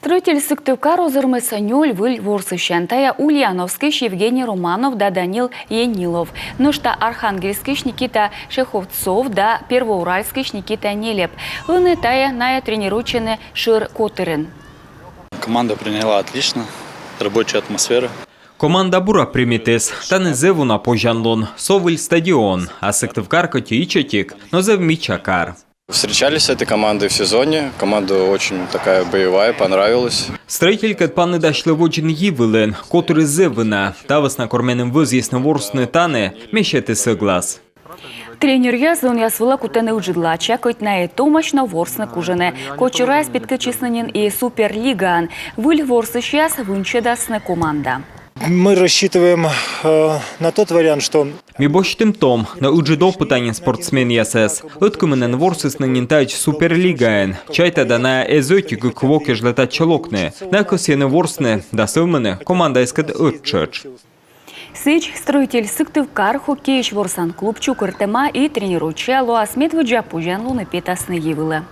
Строитель Сыктывкар озырмыса нёль выль ворсыщен. Тая Ульяновский Евгений Романов да Данил Енилов. Нушта Архангельский Никита Шеховцов да Первоуральский Никита Нелеп. Лыны тая ная тренирующены Шир Котырын. Команда приняла отлично. Рабочая атмосфера. Команда бура примітис, та не зиву на пожанлон, совиль стадіон, а Сыктывкар котічатік, но зевмічакар. Встречались с этой командой в сезоне. Команда очень такая боевая, понравилась. Строитель пани дашли воджин ївилен, котори зивина, та весна корменем виз'ясне ворсне тане, міщети соглас. Тренер Язон ясвила кутене уджидла, чекають на етомачно ворсне кужене. Кочурай спідкачисненін і Суперліган. Виль ворсиш яс винчедасне команда. Мы рассчитываем на тот вариант, что... Ми бощтим том, на уджидо питання спортсмен ясес. Литкуменен ворсис на нінтають Суперлігаен. Чайта да на езотіку квоки ж летать чолокне. На косєне ворсне, да силмене, команда іскад отчеч. Сич строитель Сыктывкар хоккейш ворсан клуб Чукыртема и тренирующая Луас Медведжа пужан луны петасны евылы.